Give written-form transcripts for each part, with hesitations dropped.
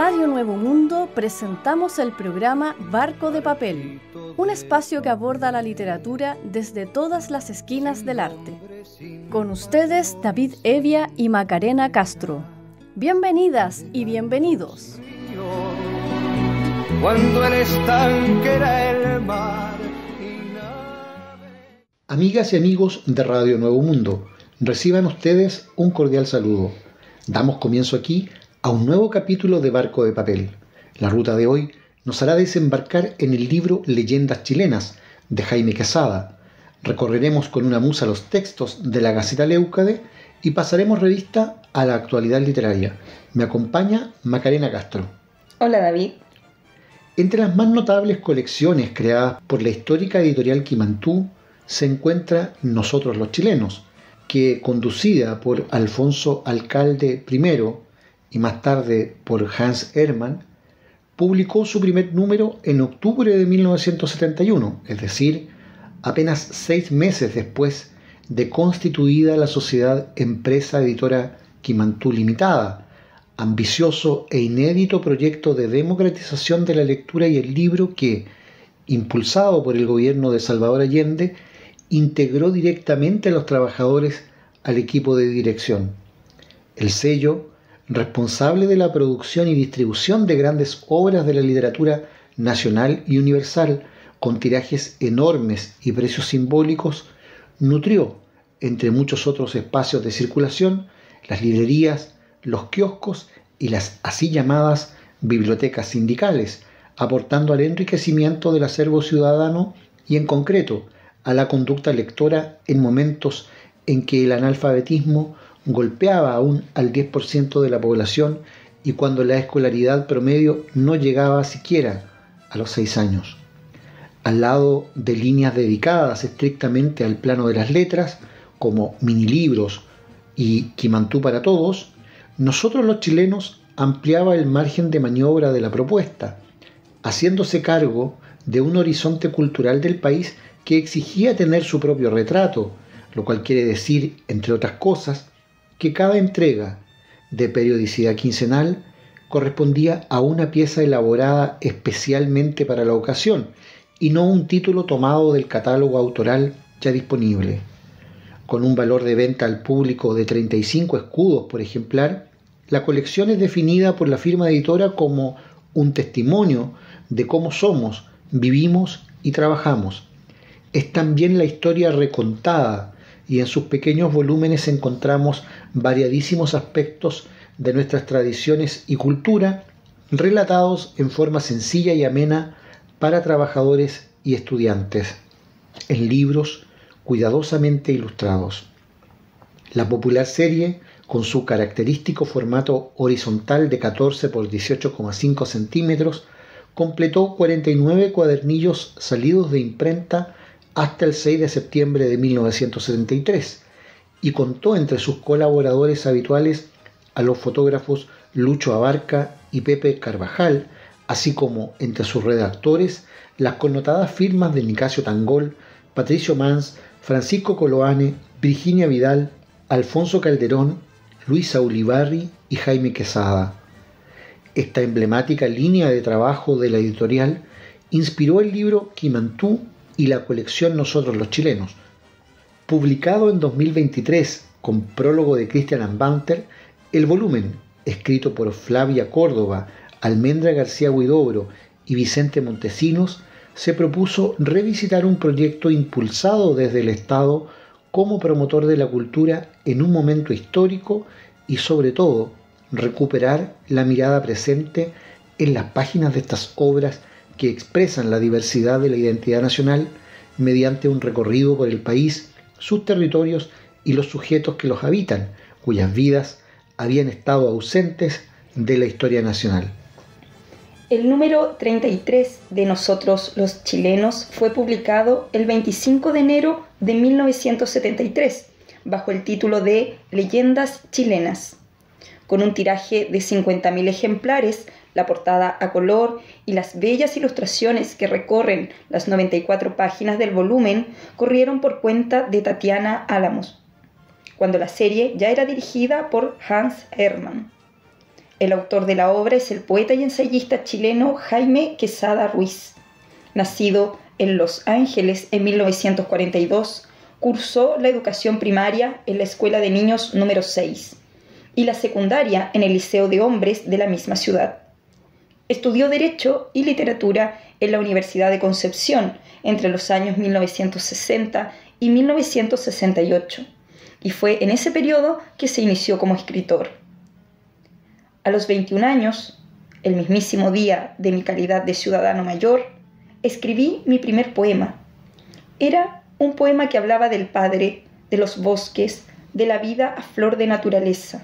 Radio Nuevo Mundo presentamos el programa Barco de Papel, un espacio que aborda la literatura desde todas las esquinas del arte. Con ustedes, David Evia y Macarena Castro. Bienvenidas y bienvenidos. Cuando el estanque era el mar. Amigas y amigos de Radio Nuevo Mundo, reciban ustedes un cordial saludo. Damos comienzo aquí a un nuevo capítulo de Barco de Papel. La ruta de hoy nos hará desembarcar en el libro Leyendas Chilenas de Jaime Quesada. Recorreremos con una musa los textos de la Gaceta Leucade y pasaremos revista a la actualidad literaria. Me acompaña Macarena Castro. Hola David. Entre las más notables colecciones creadas por la histórica editorial Quimantú se encuentra Nosotros los Chilenos, que, conducida por Alfonso Alcalde I y más tarde por Hans Hermann, publicó su primer número en octubre de 1971, es decir, apenas 6 meses después de constituida la sociedad empresa editora Quimantú Limitada, ambicioso e inédito proyecto de democratización de la lectura y el libro que, impulsado por el gobierno de Salvador Allende, integró directamente a los trabajadores al equipo de dirección. El sello, responsable de la producción y distribución de grandes obras de la literatura nacional y universal, con tirajes enormes y precios simbólicos, nutrió, entre muchos otros espacios de circulación, las librerías, los kioscos y las así llamadas bibliotecas sindicales, aportando al enriquecimiento del acervo ciudadano y, en concreto, a la conducta lectora en momentos en que el analfabetismo golpeaba aún al 10% de la población y cuando la escolaridad promedio no llegaba siquiera a los 6 años. Al lado de líneas dedicadas estrictamente al plano de las letras, como minilibros y Quimantú para Todos, Nosotros los Chilenos ampliaba el margen de maniobra de la propuesta, haciéndose cargo de un horizonte cultural del país que exigía tener su propio retrato, lo cual quiere decir, entre otras cosas, que cada entrega de periodicidad quincenal correspondía a una pieza elaborada especialmente para la ocasión y no un título tomado del catálogo autoral ya disponible. Con un valor de venta al público de 35 escudos por ejemplar, la colección es definida por la firma editora como un testimonio de cómo somos, vivimos y trabajamos. Es también la historia recontada y en sus pequeños volúmenes encontramos variadísimos aspectos de nuestras tradiciones y cultura relatados en forma sencilla y amena para trabajadores y estudiantes, en libros cuidadosamente ilustrados. La popular serie, con su característico formato horizontal de 14 por 18,5 centímetros, completó 49 cuadernillos salidos de imprenta hasta el 6 de septiembre de 1973 y contó entre sus colaboradores habituales a los fotógrafos Lucho Abarca y Pepe Carvajal, así como entre sus redactores las connotadas firmas de Nicasio Tangol, Patricio Mans, Francisco Coloane, Virginia Vidal, Alfonso Calderón, Luisa Ulibarri y Jaime Quesada. Esta emblemática línea de trabajo de la editorial inspiró el libro Quimantú y la colección Nosotros los Chilenos. Publicado en 2023 con prólogo de Cristian Ambanter, el volumen, escrito por Flavia Córdoba, Almendra García Huidobro y Vicente Montesinos, se propuso revisitar un proyecto impulsado desde el Estado como promotor de la cultura en un momento histórico y, sobre todo, recuperar la mirada presente en las páginas de estas obras que expresan la diversidad de la identidad nacional mediante un recorrido por el país, sus territorios y los sujetos que los habitan, cuyas vidas habían estado ausentes de la historia nacional. El número 33 de Nosotros los Chilenos fue publicado el 25 de enero de 1973, bajo el título de Leyendas Chilenas. Con un tiraje de 50.000 ejemplares, la portada a color y las bellas ilustraciones que recorren las 94 páginas del volumen corrieron por cuenta de Tatiana Álamos, cuando la serie ya era dirigida por Hans Hermann. El autor de la obra es el poeta y ensayista chileno Jaime Quesada Ruiz. Nacido en Los Ángeles en 1942, cursó la educación primaria en la Escuela de Niños número 6 y la secundaria en el Liceo de Hombres de la misma ciudad. Estudió Derecho y Literatura en la Universidad de Concepción entre los años 1960 y 1968, y fue en ese periodo que se inició como escritor. A los 21 años, el mismísimo día de mi calidad de ciudadano mayor, escribí mi primer poema. Era un poema que hablaba del padre, de los bosques, de la vida a flor de naturaleza.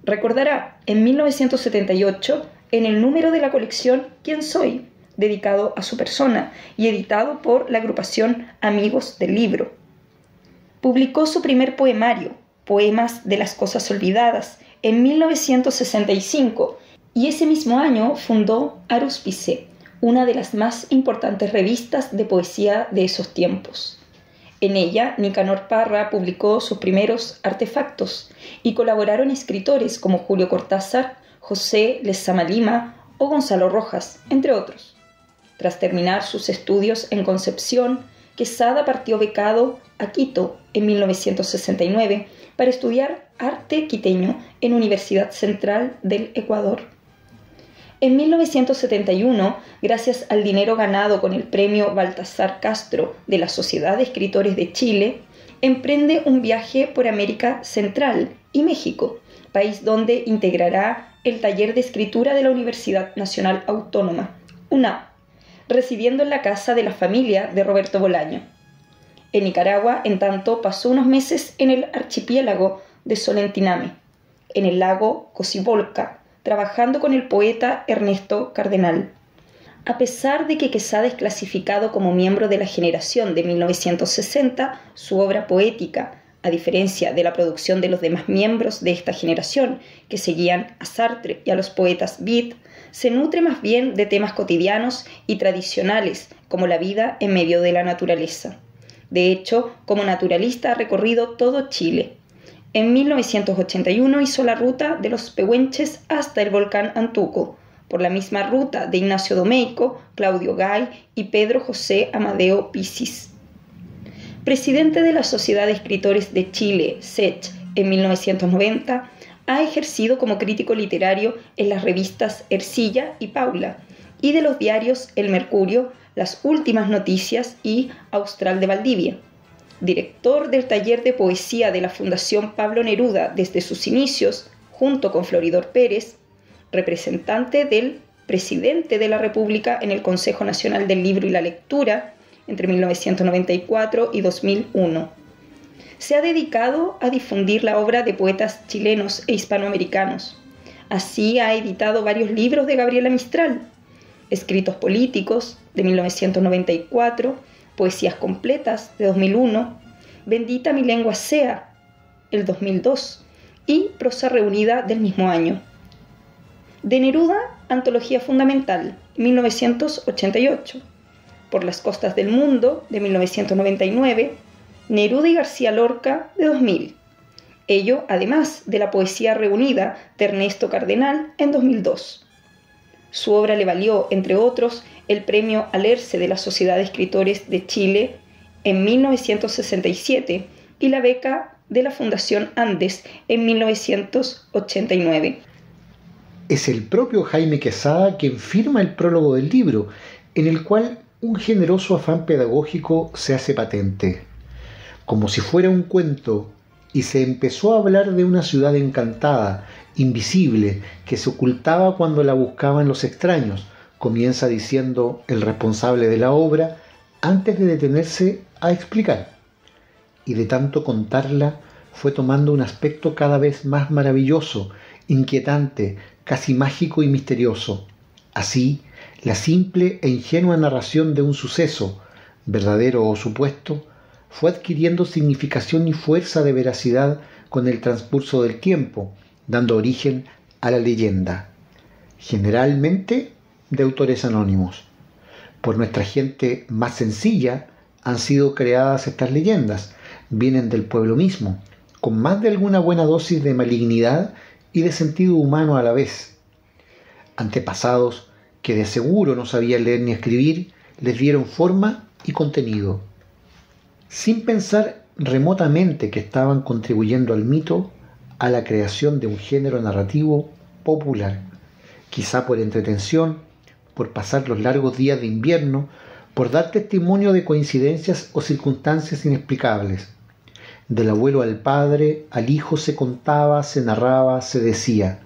Recordará, en 1978, en el número de la colección ¿Quién soy?, dedicado a su persona y editado por la agrupación Amigos del Libro. Publicó su primer poemario, Poemas de las Cosas Olvidadas, en 1965, y ese mismo año fundó Aruspice, una de las más importantes revistas de poesía de esos tiempos. En ella, Nicanor Parra publicó sus primeros artefactos y colaboraron escritores como Julio Cortázar, José Lezama Lima o Gonzalo Rojas, entre otros. Tras terminar sus estudios en Concepción, Quesada partió becado a Quito en 1969 para estudiar arte quiteño en Universidad Central del Ecuador. En 1971, gracias al dinero ganado con el premio Baltasar Castro de la Sociedad de Escritores de Chile, emprende un viaje por América Central y México, país donde integrará el taller de escritura de la Universidad Nacional Autónoma, UNAM, residiendo en la casa de la familia de Roberto Bolaño. En Nicaragua, en tanto, pasó unos meses en el archipiélago de Solentiname, en el lago Cocibolca, trabajando con el poeta Ernesto Cardenal. A pesar de que Quesada es clasificado como miembro de la generación de 1960, su obra poética, a diferencia de la producción de los demás miembros de esta generación, que seguían a Sartre y a los poetas beat, se nutre más bien de temas cotidianos y tradicionales, como la vida en medio de la naturaleza. De hecho, como naturalista ha recorrido todo Chile. En 1981 hizo la ruta de los Pehuenches hasta el volcán Antuco, por la misma ruta de Ignacio Domeyko, Claudio Gay y Pedro José Amadeo Pisis. Presidente de la Sociedad de Escritores de Chile, SECH, en 1990, ha ejercido como crítico literario en las revistas Ercilla y Paula, y de los diarios El Mercurio, Las Últimas Noticias y Austral de Valdivia. Director del taller de poesía de la Fundación Pablo Neruda desde sus inicios, junto con Floridor Pérez, representante del presidente de la República en el Consejo Nacional del Libro y la Lectura entre 1994 y 2001. Se ha dedicado a difundir la obra de poetas chilenos e hispanoamericanos. Así ha editado varios libros de Gabriela Mistral, Escritos Políticos, de 1994, Poesías Completas, de 2001, Bendita mi lengua sea, el 2002, y Prosa Reunida, del mismo año. De Neruda, Antología Fundamental, 1988. Por las costas del mundo, de 1999, Neruda y García Lorca, de 2000. Ello además de la Poesía Reunida de Ernesto Cardenal, en 2002. Su obra le valió, entre otros, el premio Alerce de la Sociedad de Escritores de Chile en 1967 y la beca de la Fundación Andes en 1989. Es el propio Jaime Quesada quien firma el prólogo del libro, en el cual un generoso afán pedagógico se hace patente. Como si fuera un cuento, y se empezó a hablar de una ciudad encantada, invisible, que se ocultaba cuando la buscaban los extraños, comienza diciendo el responsable de la obra antes de detenerse a explicar. Y de tanto contarla, fue tomando un aspecto cada vez más maravilloso, inquietante, casi mágico y misterioso. Así, la simple e ingenua narración de un suceso, verdadero o supuesto, fue adquiriendo significación y fuerza de veracidad con el transcurso del tiempo, dando origen a la leyenda, generalmente de autores anónimos. Por nuestra gente más sencilla han sido creadas estas leyendas, vienen del pueblo mismo, con más de alguna buena dosis de malignidad y de sentido humano a la vez. Antepasados que de seguro no sabían leer ni escribir, les dieron forma y contenido. Sin pensar remotamente que estaban contribuyendo al mito, a la creación de un género narrativo popular, quizá por entretención, por pasar los largos días de invierno, por dar testimonio de coincidencias o circunstancias inexplicables. Del abuelo al padre, al hijo se contaba, se narraba, se decía.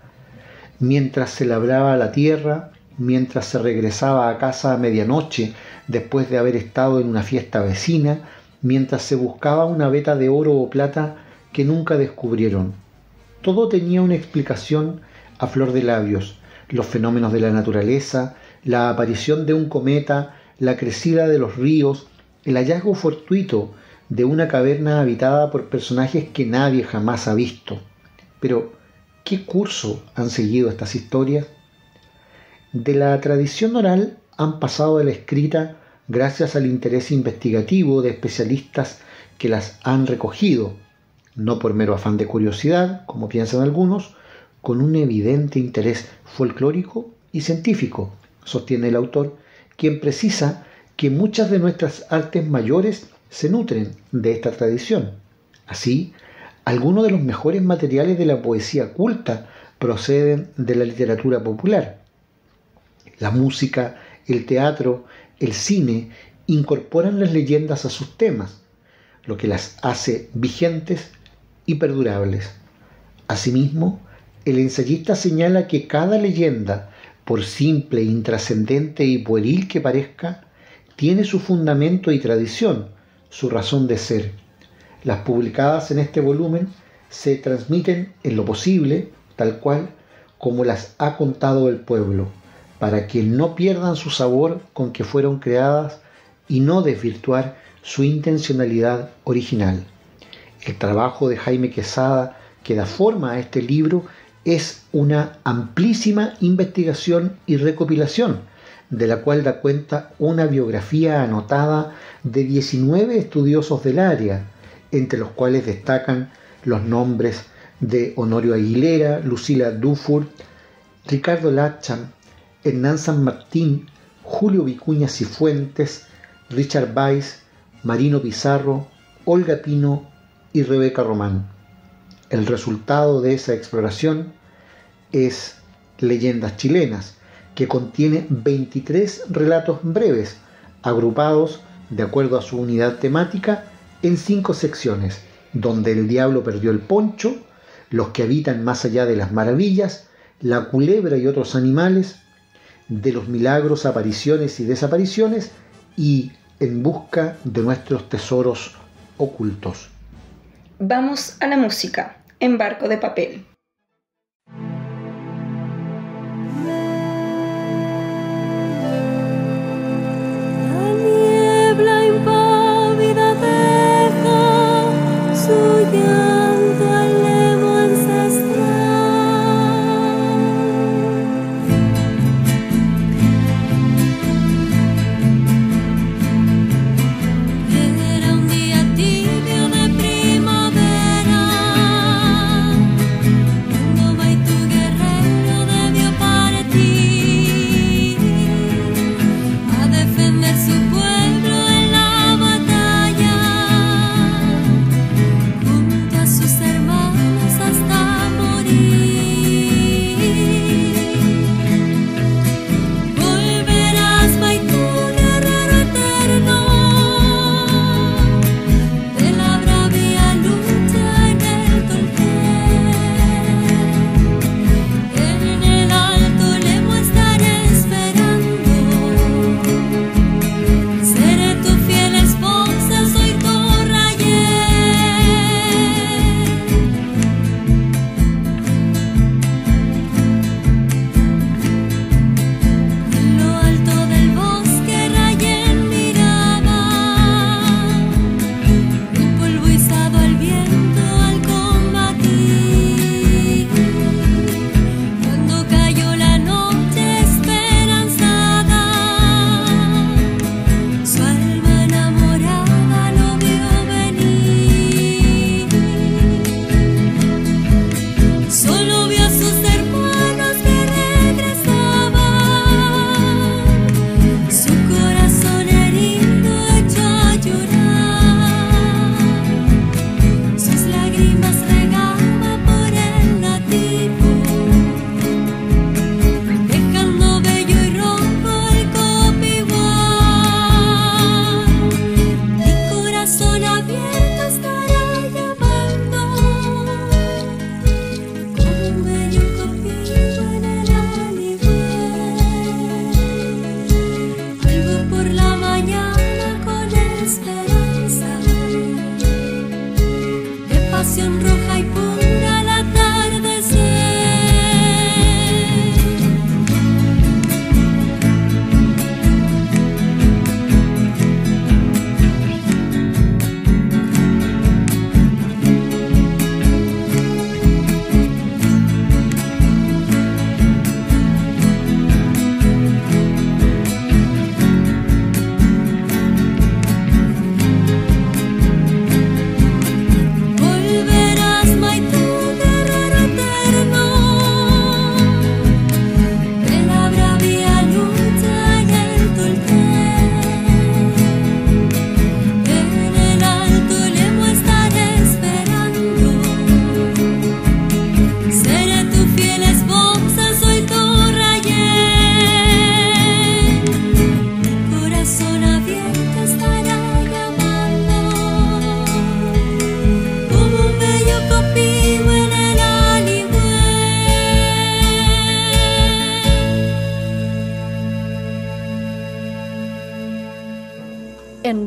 Mientras se labraba la tierra, mientras se regresaba a casa a medianoche, después de haber estado en una fiesta vecina, mientras se buscaba una veta de oro o plata que nunca descubrieron. Todo tenía una explicación a flor de labios: los fenómenos de la naturaleza, la aparición de un cometa, la crecida de los ríos, el hallazgo fortuito de una caverna habitada por personajes que nadie jamás ha visto. Pero, ¿qué curso han seguido estas historias? De la tradición oral han pasado a la escrita gracias al interés investigativo de especialistas que las han recogido, no por mero afán de curiosidad, como piensan algunos, con un evidente interés folclórico y científico, sostiene el autor, quien precisa que muchas de nuestras artes mayores se nutren de esta tradición. Así, algunos de los mejores materiales de la poesía culta proceden de la literatura popular. La música, el teatro, el cine incorporan las leyendas a sus temas, lo que las hace vigentes y perdurables. Asimismo, el ensayista señala que cada leyenda, por simple, intrascendente y pueril que parezca, tiene su fundamento y tradición, su razón de ser. Las publicadas en este volumen se transmiten en lo posible, tal cual como las ha contado el pueblo, para que no pierdan su sabor con que fueron creadas y no desvirtuar su intencionalidad original. El trabajo de Jaime Quesada, que da forma a este libro, es una amplísima investigación y recopilación, de la cual da cuenta una biografía anotada de 19 estudiosos del área, entre los cuales destacan los nombres de Honorio Aguilera, Lucila Dufour, Ricardo Lacham, Hernán San Martín, Julio Vicuña Cifuentes, Richard Weiss, Marino Pizarro, Olga Pino y Rebeca Román. El resultado de esa exploración es Leyendas Chilenas, que contiene 23 relatos breves, agrupados de acuerdo a su unidad temática en 5 secciones, donde el diablo perdió el poncho, los que habitan más allá de las maravillas, la culebra y otros animales, de los milagros, apariciones y desapariciones, y en busca de nuestros tesoros ocultos. Vamos a la música, en Barco de Papel. La niebla impávida deja su llanto al levo ancestral. Era un día tibio de primavera.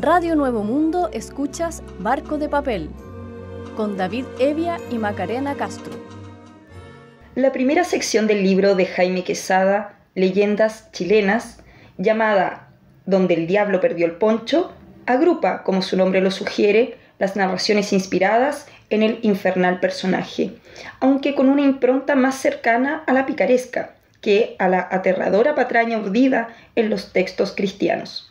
Radio Nuevo Mundo escuchas Barco de Papel, con David Evia y Macarena Castro. La primera sección del libro de Jaime Quesada, Leyendas chilenas, llamada Donde el diablo perdió el poncho, agrupa, como su nombre lo sugiere, las narraciones inspiradas en el infernal personaje, aunque con una impronta más cercana a la picaresca que a la aterradora patraña urdida en los textos cristianos.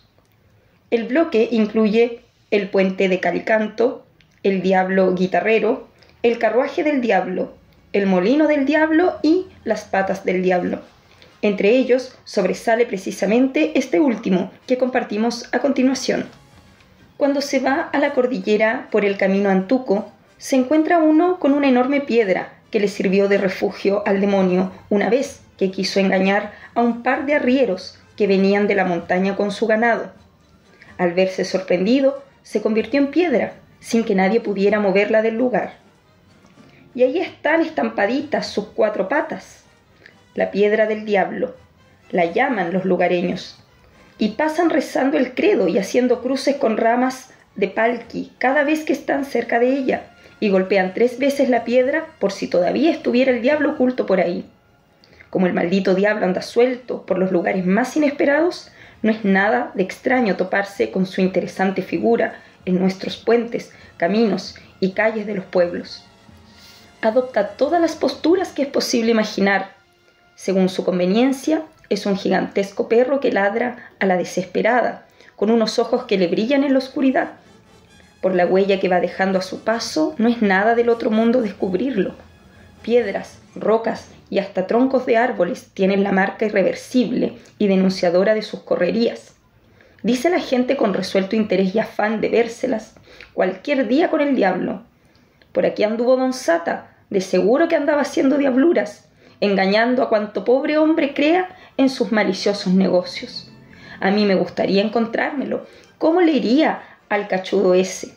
El bloque incluye El puente de Calicanto, El diablo guitarrero, El carruaje del diablo, El molino del diablo y Las patas del diablo. Entre ellos sobresale precisamente este último que compartimos a continuación. Cuando se va a la cordillera por el camino a Antuco, se encuentra uno con una enorme piedra que le sirvió de refugio al demonio una vez que quiso engañar a un par de arrieros que venían de la montaña con su ganado. Al verse sorprendido, se convirtió en piedra, sin que nadie pudiera moverla del lugar. Y ahí están estampaditas sus 4 patas. La piedra del diablo, la llaman los lugareños, y pasan rezando el credo y haciendo cruces con ramas de palqui cada vez que están cerca de ella, y golpean 3 veces la piedra por si todavía estuviera el diablo oculto por ahí. Como el maldito diablo anda suelto por los lugares más inesperados, no es nada de extraño toparse con su interesante figura en nuestros puentes, caminos y calles de los pueblos. Adopta todas las posturas que es posible imaginar. Según su conveniencia, es un gigantesco perro que ladra a la desesperada, con unos ojos que le brillan en la oscuridad. Por la huella que va dejando a su paso, no es nada del otro mundo descubrirlo. Piedras, rocas y hasta troncos de árboles tienen la marca irreversible y denunciadora de sus correrías. Dice la gente con resuelto interés y afán de vérselas cualquier día con el diablo. Por aquí anduvo Don Sata, de seguro que andaba haciendo diabluras, engañando a cuanto pobre hombre crea en sus maliciosos negocios. A mí me gustaría encontrármelo. ¿Cómo le iría al cachudo ese?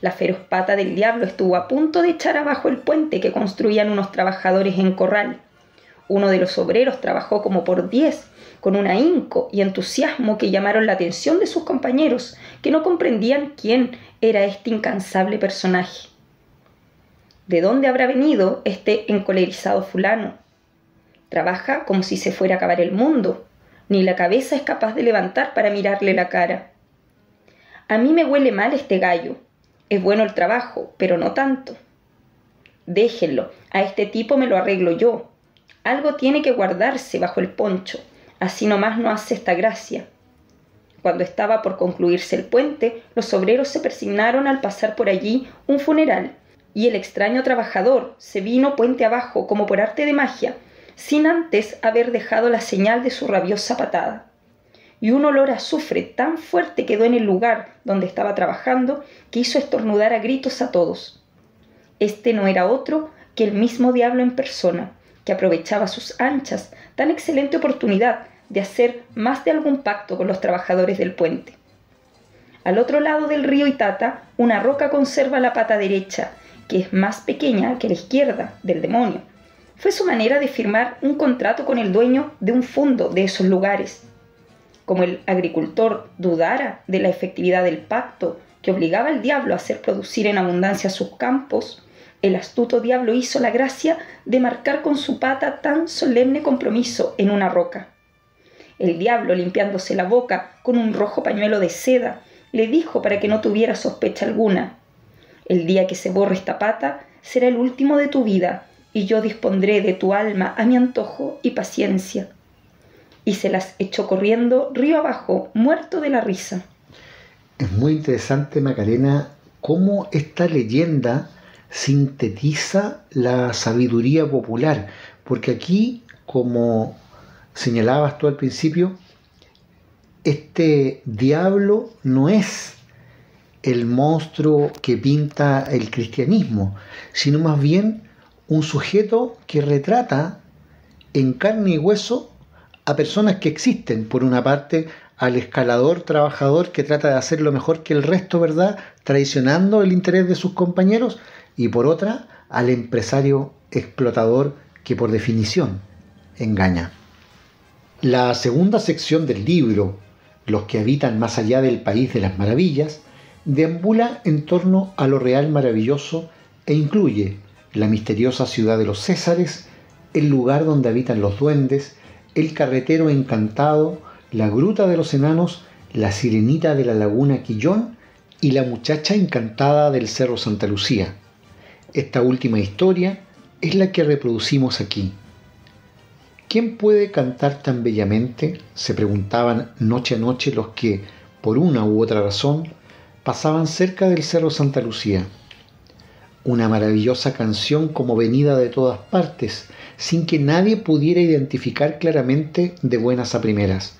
La feroz pata del diablo estuvo a punto de echar abajo el puente que construían unos trabajadores en corral. Uno de los obreros trabajó como por 10, con un ahínco y entusiasmo que llamaron la atención de sus compañeros, que no comprendían quién era este incansable personaje. ¿De dónde habrá venido este encolerizado fulano? Trabaja como si se fuera a acabar el mundo. Ni la cabeza es capaz de levantar para mirarle la cara. A mí me huele mal este gallo. Es bueno el trabajo, pero no tanto. Déjenlo, a este tipo me lo arreglo yo. Algo tiene que guardarse bajo el poncho, así nomás no hace esta gracia. Cuando estaba por concluirse el puente, los obreros se persignaron al pasar por allí un funeral, y el extraño trabajador se vino puente abajo como por arte de magia, sin antes haber dejado la señal de su rabiosa patada. Y un olor a azufre tan fuerte quedó en el lugar donde estaba trabajando que hizo estornudar a gritos a todos. Este no era otro que el mismo diablo en persona, que aprovechaba sus anchas, tan excelente oportunidad de hacer más de algún pacto con los trabajadores del puente. Al otro lado del río Itata, una roca conserva la pata derecha, que es más pequeña que la izquierda del demonio. Fue su manera de firmar un contrato con el dueño de un fundo de esos lugares. Como el agricultor dudara de la efectividad del pacto que obligaba al diablo a hacer producir en abundancia sus campos, el astuto diablo hizo la gracia de marcar con su pata tan solemne compromiso en una roca. El diablo, limpiándose la boca con un rojo pañuelo de seda, le dijo para que no tuviera sospecha alguna: «El día que se borre esta pata será el último de tu vida, y yo dispondré de tu alma a mi antojo y paciencia». Y se las echó corriendo río abajo, muerto de la risa. Es muy interesante, Macarena, cómo esta leyenda sintetiza la sabiduría popular, porque aquí, como señalabas tú al principio, este diablo no es el monstruo que pinta el cristianismo, sino más bien un sujeto que retrata en carne y hueso a personas que existen. Por una parte, al escalador trabajador que trata de hacer lo mejor que el resto, ¿verdad?, traicionando el interés de sus compañeros, y por otra, al empresario explotador que por definición engaña. La segunda sección del libro, los que habitan más allá del país de las maravillas, deambula en torno a lo real maravilloso e incluye la misteriosa ciudad de los Césares, el lugar donde habitan los duendes, el carretero encantado, la gruta de los enanos, la sirenita de la laguna Quillón y la muchacha encantada del Cerro Santa Lucía. Esta última historia es la que reproducimos aquí. ¿Quién puede cantar tan bellamente?, se preguntaban noche a noche los que, por una u otra razón, pasaban cerca del Cerro Santa Lucía. Una maravillosa canción como venida de todas partes, sin que nadie pudiera identificar claramente de buenas a primeras.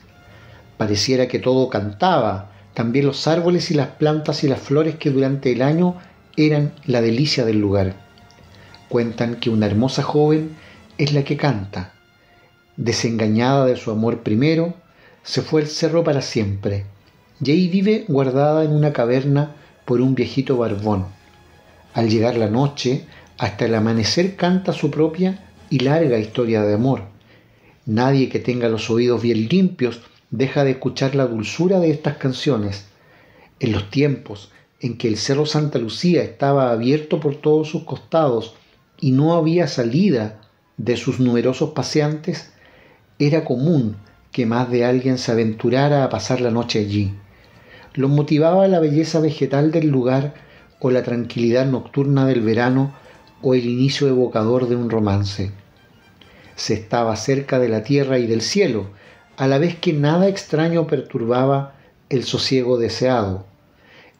Pareciera que todo cantaba, también los árboles y las plantas y las flores que durante el año eran la delicia del lugar. Cuentan que una hermosa joven es la que canta. Desengañada de su amor primero, se fue al cerro para siempre, y ahí vive guardada en una caverna por un viejito barbón. Al llegar la noche, hasta el amanecer canta su propia y larga historia de amor. Nadie que tenga los oídos bien limpios deja de escuchar la dulzura de estas canciones. En los tiempos en que el Cerro Santa Lucía estaba abierto por todos sus costados y no había salida de sus numerosos paseantes, era común que más de alguien se aventurara a pasar la noche allí. Los motivaba la belleza vegetal del lugar o la tranquilidad nocturna del verano o el inicio evocador de un romance. Se estaba cerca de la tierra y del cielo, a la vez que nada extraño perturbaba el sosiego deseado.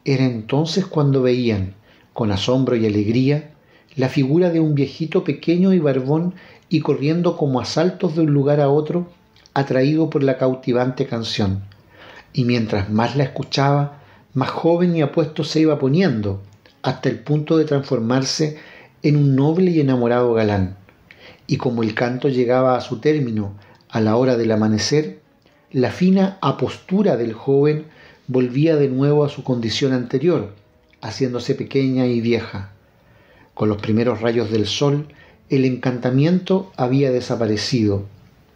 Era entonces cuando veían, con asombro y alegría, la figura de un viejito pequeño y barbón y corriendo como a saltos de un lugar a otro, atraído por la cautivante canción. Y mientras más la escuchaba, más joven y apuesto se iba poniendo, hasta el punto de transformarse en un noble y enamorado galán. Y como el canto llegaba a su término a la hora del amanecer, la fina apostura del joven volvía de nuevo a su condición anterior, haciéndose pequeña y vieja. Con los primeros rayos del sol, el encantamiento había desaparecido.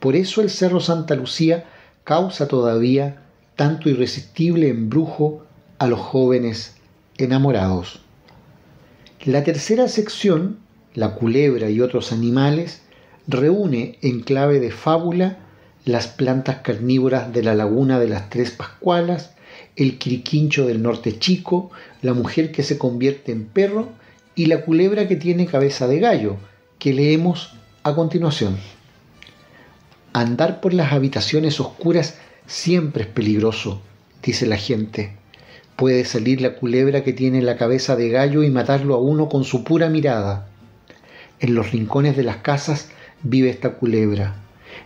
Por eso el Cerro Santa Lucía causa todavía tanto irresistible embrujo a los jóvenes enamorados. La tercera sección, la culebra y otros animales, reúne en clave de fábula las plantas carnívoras de la laguna de las Tres Pascualas, el quiriquincho del norte chico, la mujer que se convierte en perro y la culebra que tiene cabeza de gallo, que leemos a continuación. Andar por las habitaciones oscuras siempre es peligroso, dice la gente. Puede salir la culebra que tiene la cabeza de gallo y matarlo a uno con su pura mirada. En los rincones de las casas vive esta culebra.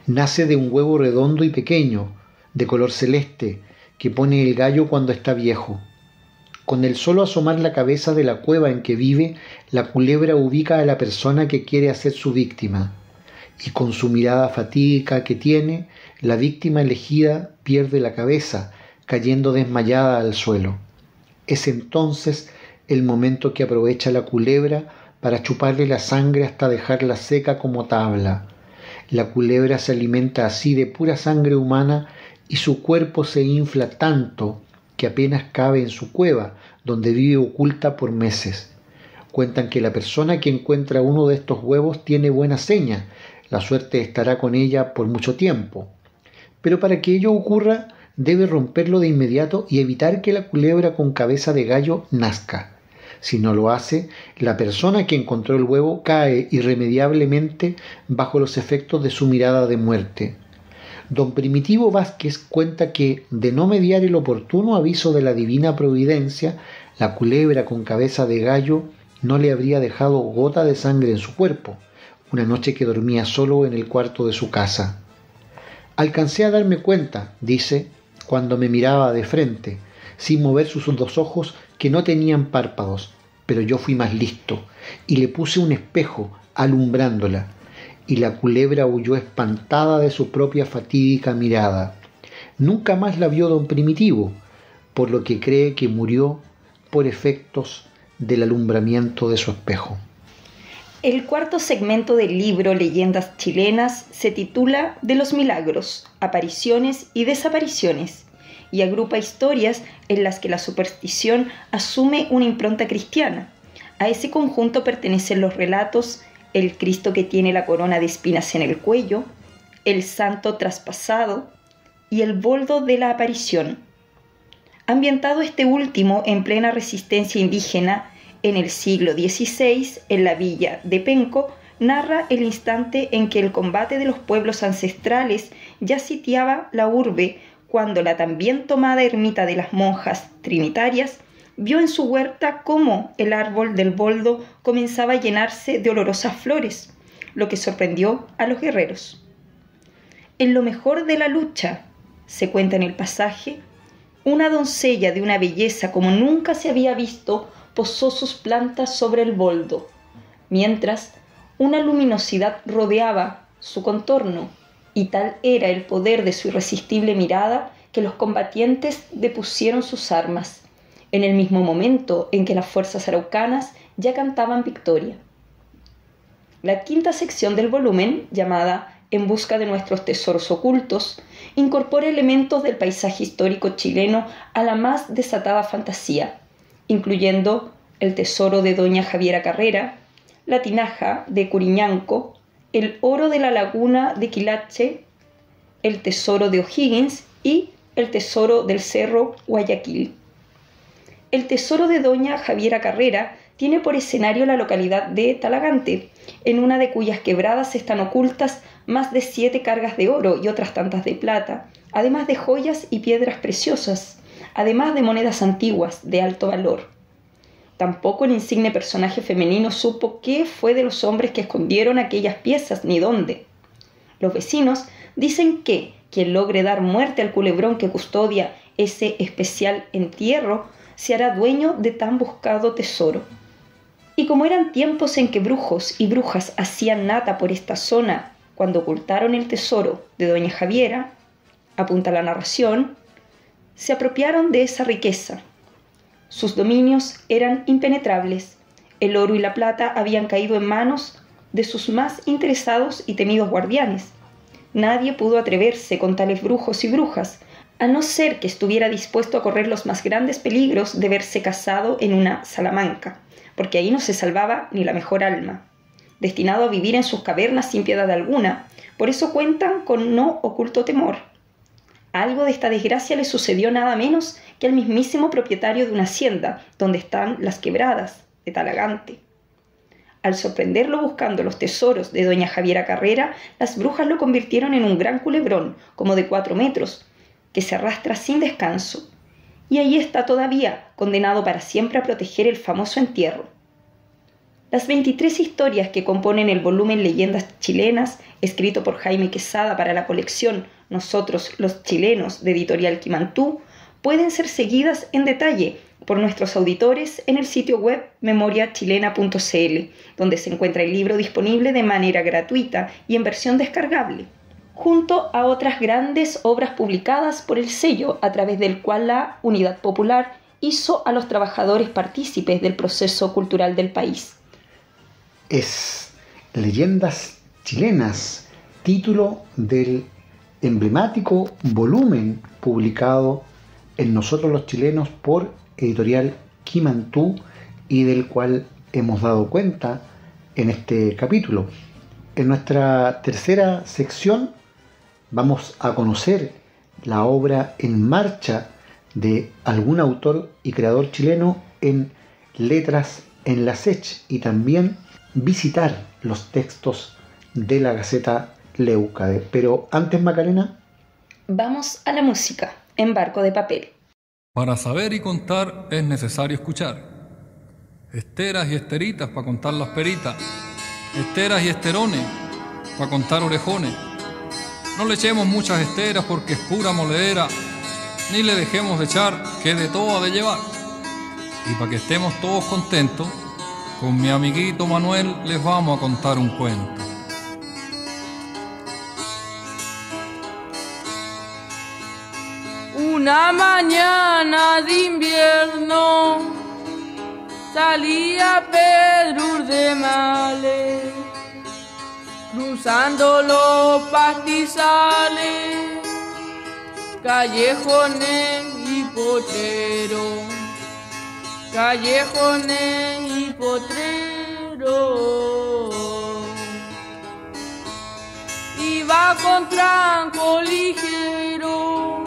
Nace de un huevo redondo y pequeño, de color celeste, que pone el gallo cuando está viejo. Con el solo asomar la cabeza de la cueva en que vive, la culebra ubica a la persona que quiere hacer su víctima. Y con su mirada fatídica que tiene, la víctima elegida pierde la cabeza, cayendo desmayada al suelo. Es entonces el momento que aprovecha la culebra para chuparle la sangre hasta dejarla seca como tabla. La culebra se alimenta así de pura sangre humana y su cuerpo se infla tanto que apenas cabe en su cueva, donde vive oculta por meses. Cuentan que la persona que encuentra uno de estos huevos tiene buena seña, la suerte estará con ella por mucho tiempo. Pero para que ello ocurra, debe romperlo de inmediato y evitar que la culebra con cabeza de gallo nazca. Si no lo hace, la persona que encontró el huevo cae irremediablemente bajo los efectos de su mirada de muerte. Don Primitivo Vázquez cuenta que, de no mediar el oportuno aviso de la divina providencia, la culebra con cabeza de gallo no le habría dejado gota de sangre en su cuerpo, una noche que dormía solo en el cuarto de su casa. Alcancé a darme cuenta, dice, cuando me miraba de frente, sin mover sus dos ojos que no tenían párpados, pero yo fui más listo, y le puse un espejo alumbrándola, y la culebra huyó espantada de su propia fatídica mirada. Nunca más la vio don Primitivo, por lo que cree que murió por efectos del alumbramiento de su espejo. El cuarto segmento del libro Leyendas Chilenas se titula De los Milagros, Apariciones y Desapariciones, y agrupa historias en las que la superstición asume una impronta cristiana. A ese conjunto pertenecen los relatos El Cristo que tiene la corona de espinas en el cuello, El Santo traspasado y El boldo de la aparición. Ambientado este último en plena resistencia indígena en el siglo XVI, en la villa de Penco, narra el instante en que el combate de los pueblos ancestrales ya sitiaba la urbe, cuando la también tomada ermita de las monjas trinitarias vio en su huerta cómo el árbol del boldo comenzaba a llenarse de olorosas flores, lo que sorprendió a los guerreros. En lo mejor de la lucha, se cuenta en el pasaje, una doncella de una belleza como nunca se había visto posó sus plantas sobre el boldo, mientras una luminosidad rodeaba su contorno, y tal era el poder de su irresistible mirada que los combatientes depusieron sus armas, en el mismo momento en que las fuerzas araucanas ya cantaban victoria. La quinta sección del volumen, llamada En busca de nuestros tesoros ocultos, incorpora elementos del paisaje histórico chileno a la más desatada fantasía, incluyendo el tesoro de doña Javiera Carrera, la tinaja de Curiñanco, el oro de la laguna de Quilache, el tesoro de O'Higgins y el tesoro del cerro Guayaquil. El tesoro de doña Javiera Carrera tiene por escenario la localidad de Talagante, en una de cuyas quebradas están ocultas más de 7 cargas de oro y otras tantas de plata, además de joyas y piedras preciosas, además de monedas antiguas de alto valor. Tampoco el insigne personaje femenino supo qué fue de los hombres que escondieron aquellas piezas ni dónde. Los vecinos dicen que quien logre dar muerte al culebrón que custodia ese especial entierro se hará dueño de tan buscado tesoro. Y como eran tiempos en que brujos y brujas hacían nata por esta zona cuando ocultaron el tesoro de doña Javiera, apunta la narración, se apropiaron de esa riqueza. Sus dominios eran impenetrables. El oro y la plata habían caído en manos de sus más interesados y temidos guardianes. Nadie pudo atreverse con tales brujos y brujas, a no ser que estuviera dispuesto a correr los más grandes peligros de verse casado en una Salamanca, porque ahí no se salvaba ni la mejor alma, destinado a vivir en sus cavernas sin piedad alguna. Por eso cuentan con no oculto temor. Algo de esta desgracia le sucedió nada menos que al mismísimo propietario de una hacienda, donde están las quebradas de Talagante. Al sorprenderlo buscando los tesoros de doña Javiera Carrera, las brujas lo convirtieron en un gran culebrón, como de 4 metros, que se arrastra sin descanso, y ahí está todavía, condenado para siempre a proteger el famoso entierro. Las 23 historias que componen el volumen Leyendas Chilenas, escrito por Jaime Quesada para la colección Nosotros los Chilenos de Editorial Quimantú, pueden ser seguidas en detalle por nuestros auditores en el sitio web memoriachilena.cl, donde se encuentra el libro disponible de manera gratuita y en versión descargable, junto a otras grandes obras publicadas por el sello, a través del cual la Unidad Popular hizo a los trabajadores partícipes del proceso cultural del país. Es Leyendas Chilenas, título del emblemático volumen publicado en Nosotros los Chilenos por Editorial Quimantú y del cual hemos dado cuenta en este capítulo. En nuestra tercera sección vamos a conocer la obra en marcha de algún autor y creador chileno en Letras en la Sech, y también visitar los textos de la Gaceta Leucade. Pero antes, Macarena, vamos a la música en Barco de Papel. Para saber y contar es necesario escuchar. Esteras y esteritas para contar las peritas. Esteras y esterones para contar orejones. No le echemos muchas esteras porque es pura moledera, ni le dejemos de echar que de todo ha de llevar. Y para que estemos todos contentos, con mi amiguito Manuel les vamos a contar un cuento. Una mañana de invierno salía Pedro Urdemales cruzando los pastizales callejones y potreros, callejones y potreros. Iba con tranco ligero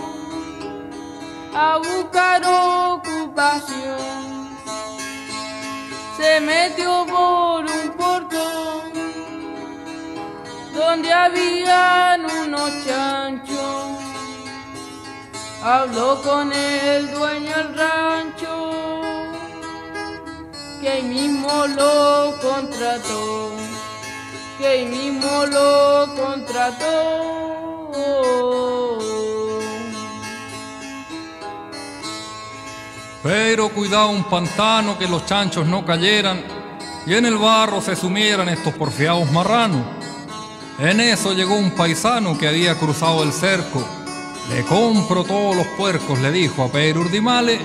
a buscar ocupación, se metió por un portón donde habían unos chanchos. Habló con el dueño del rancho, que ahí mismo lo contrató, que ahí mismo lo contrató. Pero cuidado un pantano, que los chanchos no cayeran y en el barro se sumieran estos porfiados marranos. En eso llegó un paisano que había cruzado el cerco. Le compro todos los puercos, le dijo a Pedro Urdimales,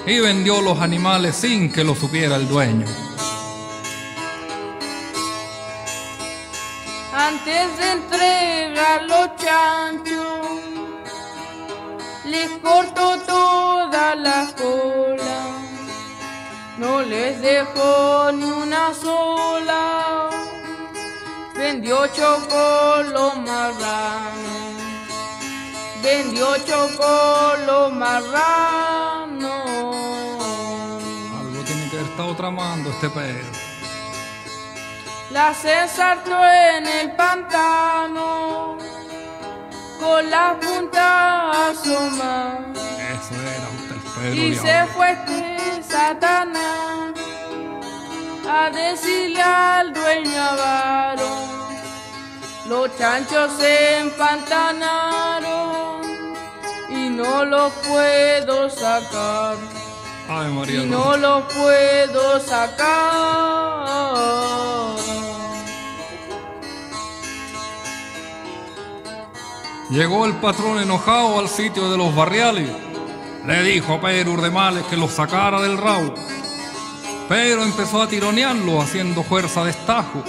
y vendió los animales sin que lo supiera el dueño. Antes de entregar los chanchos, les cortó toda la cola, no les dejó ni una sola. Vendió chocolo marrano, vendió chocolo marrano. Algo tiene que haber estado tramando este Pedro. Las ensartó en el pantano, con la punta asomada. Eso era usted, el Pedro Y Diablo. se fue este Satanás a decirle al dueño avaro, los chanchos se empantanaron y no los puedo sacar. Ay, María Y Luz. no los puedo sacar. Llegó el patrón enojado al sitio de los barriales. Le dijo a Pedro Urdimales que los sacara del rabo. Pedro empezó a tironearlos haciendo fuerza de estajo.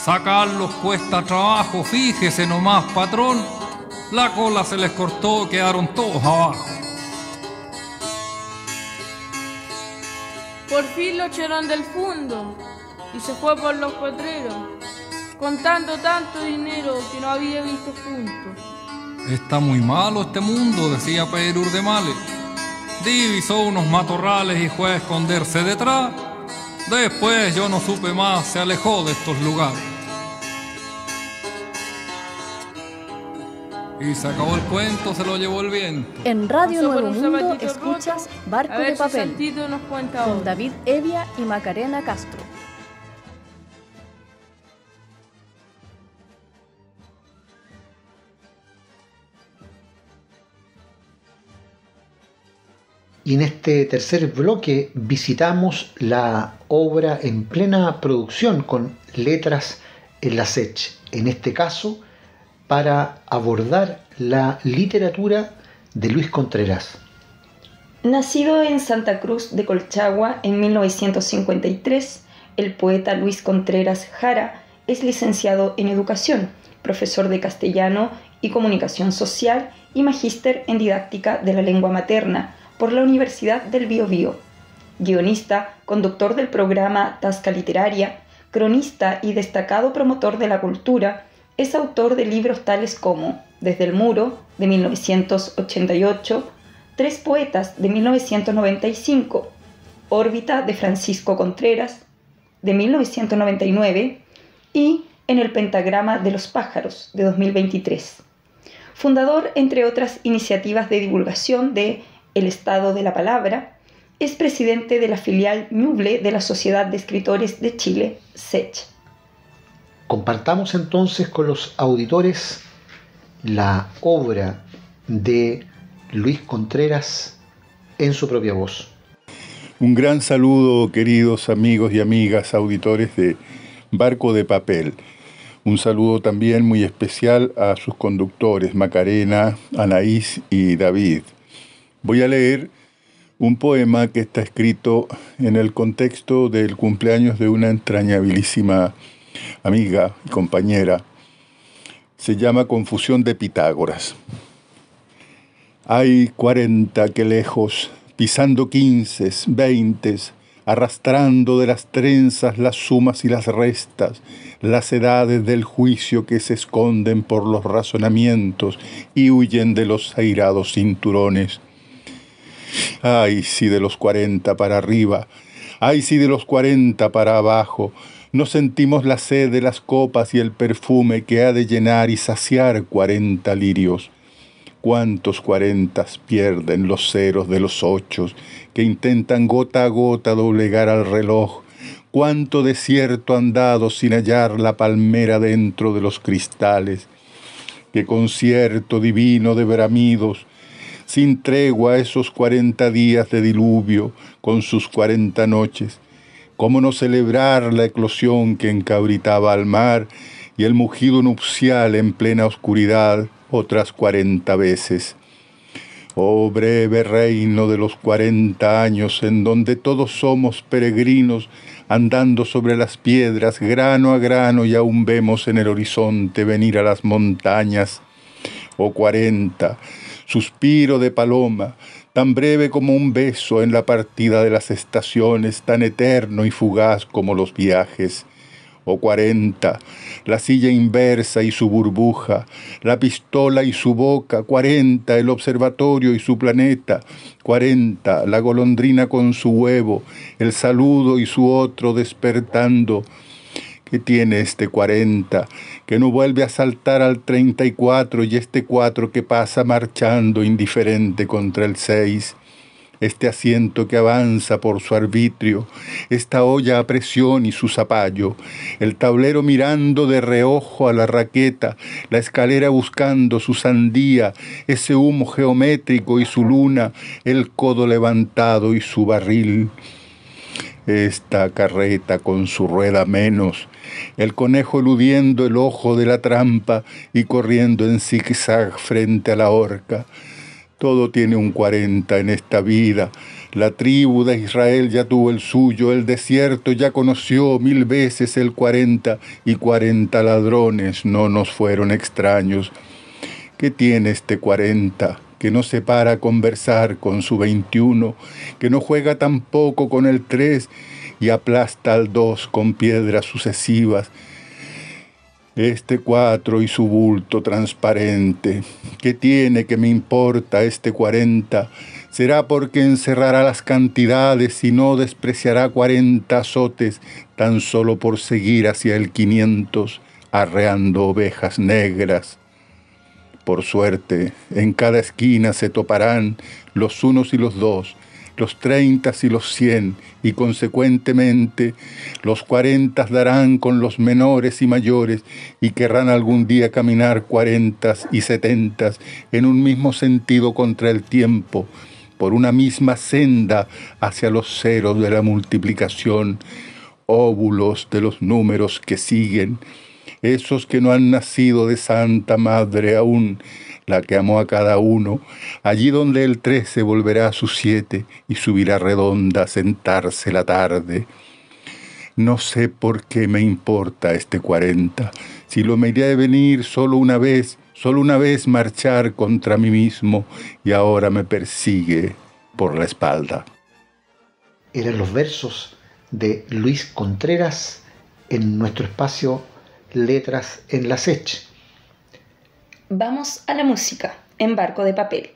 Sacarlos cuesta trabajo, fíjese nomás, patrón. La cola se les cortó, quedaron todos abajo. Por fin lo echaron del fondo y se fue por los potreros, contando tanto dinero que no había visto juntos. Está muy malo este mundo, decía Pedro Urdimales. Divisó unos matorrales y fue a esconderse detrás. Después yo no supe más, se alejó de estos lugares. Y se acabó el cuento, se lo llevó el viento. En Radio Pasó por Nuevo un Mundo zapatito escuchas roto. Barco A de ver si Papel Santito nos cuenta con ahora. David Evia y Macarena Castro. Y en este tercer bloque visitamos la obra en plena producción con letras en la SECH, en este caso para abordar la literatura de Luis Contreras. Nacido en Santa Cruz de Colchagua en 1953, el poeta Luis Contreras Jara es licenciado en Educación, profesor de castellano y comunicación social y magíster en didáctica de la lengua materna por la Universidad del Biobío. Guionista, conductor del programa Tasca Literaria, cronista y destacado promotor de la cultura, es autor de libros tales como Desde el Muro, de 1988, Tres Poetas, de 1995, Órbita, de Francisco Contreras, de 1999, y En el Pentagrama de los Pájaros, de 2023. Fundador, entre otras iniciativas de divulgación, de El Estado de la Palabra, es presidente de la filial Ñuble de la Sociedad de Escritores de Chile, SECH. Compartamos entonces con los auditores la obra de Luis Contreras en su propia voz. Un gran saludo, queridos amigos y amigas auditores de Barco de Papel. Un saludo también muy especial a sus conductores, Macarena, Anaís y David. Voy a leer un poema que está escrito en el contexto del cumpleaños de una entrañabilísima amiga y compañera. Se llama Confusión de Pitágoras. Hay 40 que lejos, pisando 15, 20, arrastrando de las trenzas las sumas y las restas, las edades del juicio que se esconden por los razonamientos y huyen de los airados cinturones. Ay, si de los 40 para arriba, ay, si de los 40 para abajo, no sentimos la sed de las copas y el perfume que ha de llenar y saciar 40 lirios. ¿Cuántos 40 pierden los ceros de los 8 que intentan gota a gota doblegar al reloj? ¿Cuánto desierto han dado sin hallar la palmera dentro de los cristales? ¡Qué concierto divino de bramidos! Sin tregua esos 40 días de diluvio con sus 40 noches. ¿Cómo no celebrar la eclosión que encabritaba al mar y el mugido nupcial en plena oscuridad otras 40 veces? Oh breve reino de los 40 años en donde todos somos peregrinos andando sobre las piedras grano a grano y aún vemos en el horizonte venir a las montañas. Oh 40, suspiro de paloma, tan breve como un beso en la partida de las estaciones, tan eterno y fugaz como los viajes. Oh 40, la silla inversa y su burbuja, la pistola y su boca, 40, el observatorio y su planeta, 40, la golondrina con su huevo, el saludo y su otro despertando. ¿Qué tiene este 40, que no vuelve a saltar al 34 y este 4 que pasa marchando indiferente contra el 6? Este asiento que avanza por su arbitrio, esta olla a presión y su zapallo, el tablero mirando de reojo a la raqueta, la escalera buscando su sandía, ese humo geométrico y su luna, el codo levantado y su barril. Esta carreta con su rueda menos, el conejo eludiendo el ojo de la trampa y corriendo en zigzag frente a la horca. Todo tiene un 40 en esta vida. La tribu de Israel ya tuvo el suyo, el desierto ya conoció 1000 veces el 40 y 40 ladrones no nos fueron extraños. ¿Qué tiene este 40? Que no se para a conversar con su 21, que no juega tampoco con el 3 y aplasta al 2 con piedras sucesivas. Este 4 y su bulto transparente, ¿qué tiene que me importa este 40? ¿Será porque encerrará las cantidades y no despreciará 40 azotes tan solo por seguir hacia el 500, arreando ovejas negras? Por suerte, en cada esquina se toparán los unos y los dos, los 30 y los 100, y consecuentemente los 40 darán con los menores y mayores y querrán algún día caminar 40 y 70 en un mismo sentido contra el tiempo, por una misma senda hacia los ceros de la multiplicación, óvulos de los números que siguen, esos que no han nacido de Santa Madre aún, la que amó a cada uno, allí donde el 13 volverá a sus 7 y subirá redonda a sentarse la tarde. No sé por qué me importa este 40, si lo miré de venir solo una vez marchar contra mí mismo y ahora me persigue por la espalda. Eran los versos de Luis Contreras en nuestro espacio Letras en la Sech. Vamos a la música en Barco de Papel.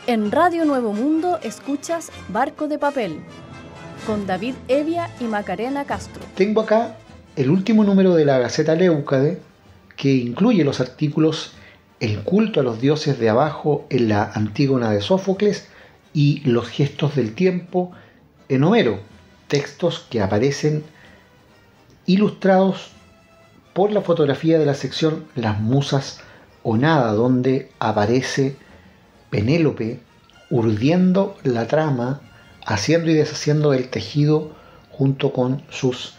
En Radio Nuevo Mundo escuchas Barco de Papel, con David Evia y Macarena Castro. Tengo acá el último número de la Gaceta Leucade, que incluye los artículos El culto a los dioses de abajo en la Antígona de Sófocles y Los gestos del tiempo en Homero, textos que aparecen ilustrados por la fotografía de la sección Las Musas o Nada, donde aparece Penélope urdiendo la trama, haciendo y deshaciendo el tejido junto con sus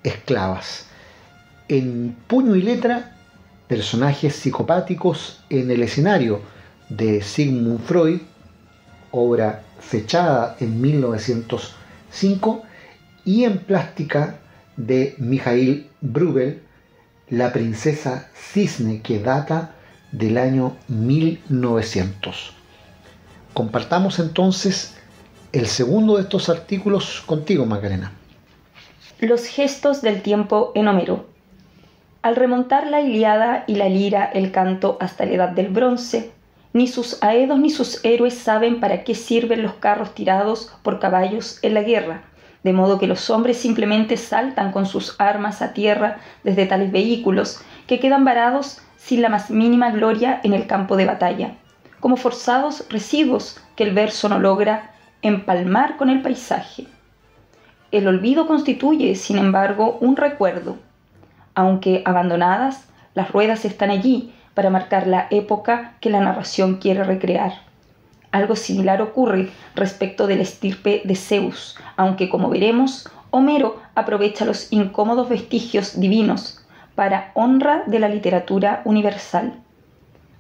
esclavas. En puño y letra, personajes psicopáticos en el escenario de Sigmund Freud, obra fechada en 1905, y en plástica de Mikhail Brügel, La princesa cisne, que data del año 1900. Compartamos entonces el segundo de estos artículos contigo, Macarena. Los gestos del tiempo en Homero. Al remontar la Ilíada y la lira el canto hasta la edad del bronce, ni sus aedos ni sus héroes saben para qué sirven los carros tirados por caballos en la guerra, de modo que los hombres simplemente saltan con sus armas a tierra desde tales vehículos que quedan varados sin la más mínima gloria en el campo de batalla, como forzados residuos que el verso no logra empalmar con el paisaje. El olvido constituye, sin embargo, un recuerdo. Aunque abandonadas, las ruedas están allí para marcar la época que la narración quiere recrear. Algo similar ocurre respecto de la estirpe de Zeus, aunque, como veremos, Homero aprovecha los incómodos vestigios divinos para honra de la literatura universal.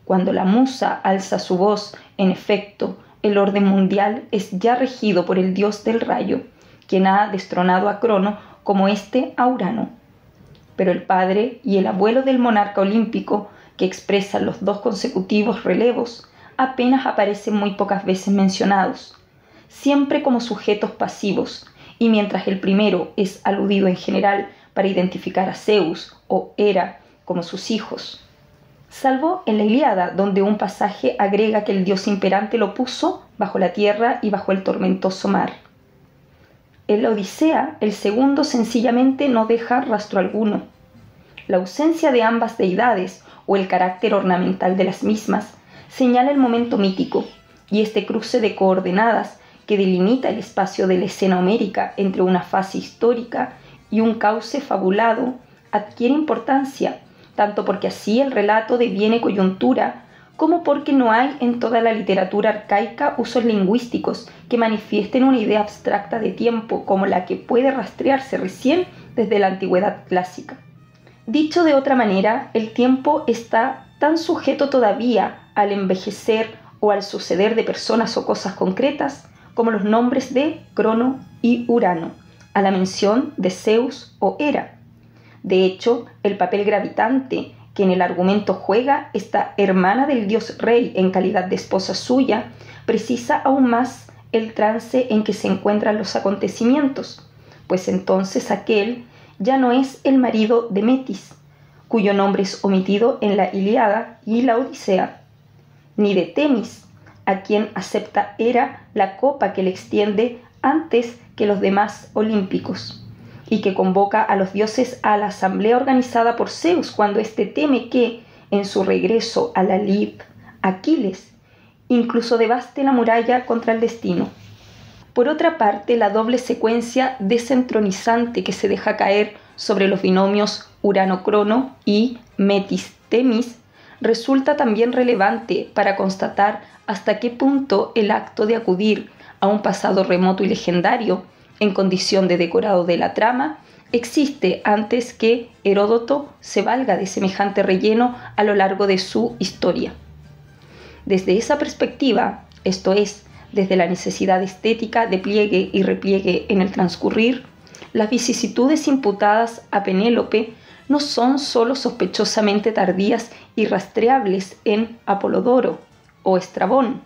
Cuando la musa alza su voz, en efecto, el orden mundial es ya regido por el dios del rayo, quien ha destronado a Crono como éste a Urano. Pero el padre y el abuelo del monarca olímpico, que expresan los dos consecutivos relevos, apenas aparecen muy pocas veces mencionados, siempre como sujetos pasivos, y mientras el primero es aludido en general para identificar a Zeus o Hera como sus hijos, salvo en la Ilíada, donde un pasaje agrega que el dios imperante lo puso bajo la tierra y bajo el tormentoso mar. En la Odisea, el segundo sencillamente no deja rastro alguno. La ausencia de ambas deidades o el carácter ornamental de las mismas señala el momento mítico, y este cruce de coordenadas que delimita el espacio de la escena homérica entre una fase histórica y un cauce fabulado adquiere importancia, tanto porque así el relato deviene coyuntura, como porque no hay en toda la literatura arcaica usos lingüísticos que manifiesten una idea abstracta de tiempo como la que puede rastrearse recién desde la antigüedad clásica. Dicho de otra manera, el tiempo está tan sujeto todavía al envejecer o al suceder de personas o cosas concretas como los nombres de Crono y Urano, a la mención de Zeus o Hera. De hecho, el papel gravitante que en el argumento juega esta hermana del dios rey en calidad de esposa suya, precisa aún más el trance en que se encuentran los acontecimientos, pues entonces aquel ya no es el marido de Metis, cuyo nombre es omitido en la Ilíada y la Odisea, ni de Temis, a quien acepta Hera la copa que le extiende antes que los demás olímpicos, y que convoca a los dioses a la asamblea organizada por Zeus cuando éste teme que, en su regreso a la lid, Aquiles incluso devaste la muralla contra el destino. Por otra parte, la doble secuencia desentronizante que se deja caer sobre los binomios Urano-Crono y Metis-Temis resulta también relevante para constatar hasta qué punto el acto de acudir a un pasado remoto y legendario, en condición de decorado de la trama, existe antes que Heródoto se valga de semejante relleno a lo largo de su historia. Desde esa perspectiva, esto es, desde la necesidad estética de pliegue y repliegue en el transcurrir, las vicisitudes imputadas a Penélope no son sólo sospechosamente tardías y rastreables en Apolodoro o Estrabón.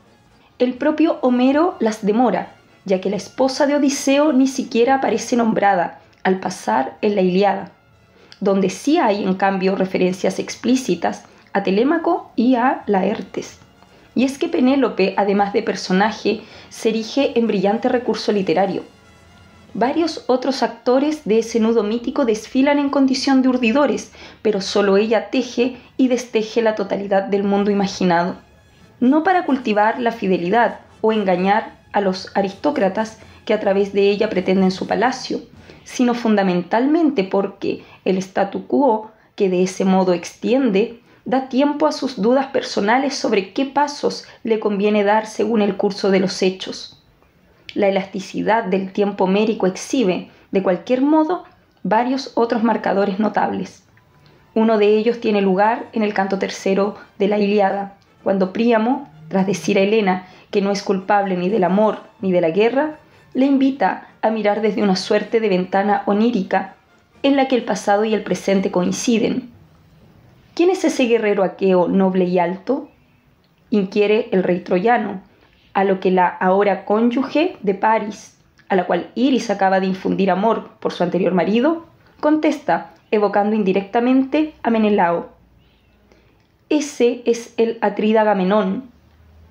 El propio Homero las demora, ya que la esposa de Odiseo ni siquiera aparece nombrada al pasar en la Ilíada, donde sí hay en cambio referencias explícitas a Telémaco y a Laertes, Y es que Penélope, además de personaje, se erige en brillante recurso literario. Varios otros actores de ese nudo mítico desfilan en condición de urdidores, pero solo ella teje y desteje la totalidad del mundo imaginado. No para cultivar la fidelidad o engañar a los aristócratas que a través de ella pretenden su palacio, sino fundamentalmente porque el statu quo que de ese modo extiende da tiempo a sus dudas personales sobre qué pasos le conviene dar según el curso de los hechos. La elasticidad del tiempo homérico exhibe, de cualquier modo, varios otros marcadores notables. Uno de ellos tiene lugar en el canto tercero de la Ilíada, cuando Príamo, tras decir a Helena que no es culpable ni del amor ni de la guerra, le invita a mirar desde una suerte de ventana onírica en la que el pasado y el presente coinciden. ¿Quién es ese guerrero aqueo noble y alto?, inquiere el rey troyano, a lo que la ahora cónyuge de París, a la cual Iris acaba de infundir amor por su anterior marido, contesta, evocando indirectamente a Menelao. Ese es el atrida Agamenón,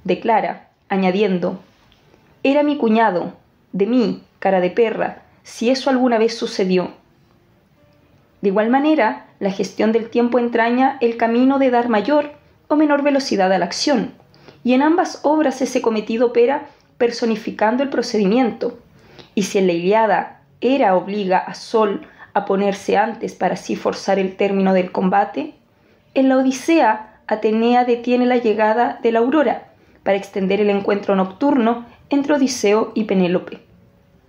declara, añadiendo, era mi cuñado, de mí, cara de perra, si eso alguna vez sucedió. De igual manera, la gestión del tiempo entraña el camino de dar mayor o menor velocidad a la acción, y en ambas obras ese cometido opera personificando el procedimiento. Y si en la Ilíada Hera obliga a Sol a ponerse antes para así forzar el término del combate, en la Odisea Atenea detiene la llegada de la aurora para extender el encuentro nocturno entre Odiseo y Penélope.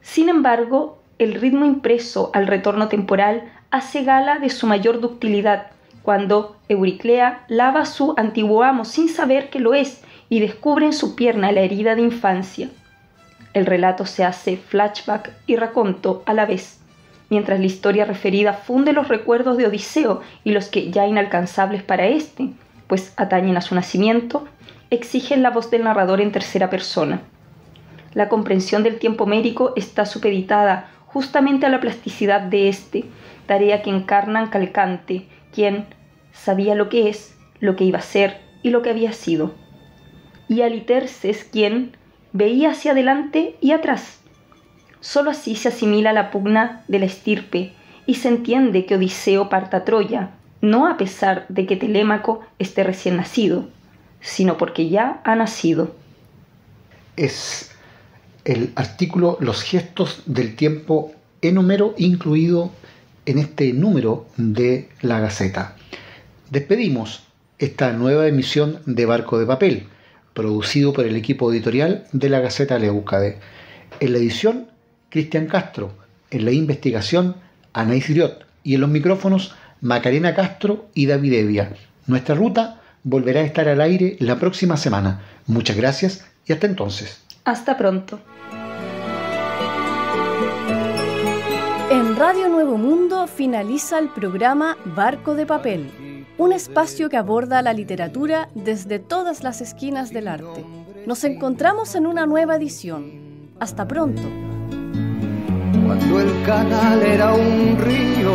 Sin embargo, el ritmo impreso al retorno temporal hace gala de su mayor ductilidad cuando Euriclea lava a su antiguo amo sin saber que lo es y descubre en su pierna la herida de infancia. El relato se hace flashback y raconto a la vez, mientras la historia referida funde los recuerdos de Odiseo y los que, ya inalcanzables para éste, pues atañen a su nacimiento, exigen la voz del narrador en tercera persona. La comprensión del tiempo homérico está supeditada justamente a la plasticidad de éste, tarea que encarnan Calcante, quien sabía lo que es, lo que iba a ser y lo que había sido, y Aliterces, quien veía hacia adelante y atrás. Sólo así se asimila la pugna de la estirpe y se entiende que Odiseo parta a Troya, no a pesar de que Telémaco esté recién nacido, sino porque ya ha nacido. Es el artículo Los gestos del tiempo en Homero, incluido en este número de la Gaceta. Despedimos esta nueva emisión de Barco de Papel, producido por el equipo editorial de la Gaceta Leucade. En la edición, Cristian Castro. En la investigación, Anaís Griot. Y en los micrófonos, Macarena Castro y David Evia. Nuestra ruta volverá a estar al aire la próxima semana. Muchas gracias y hasta entonces. Hasta pronto. En Radio Nuevo Mundo finaliza el programa Barco de Papel, un espacio que aborda la literatura desde todas las esquinas del arte. Nos encontramos en una nueva edición. Hasta pronto. Cuando el canal era un río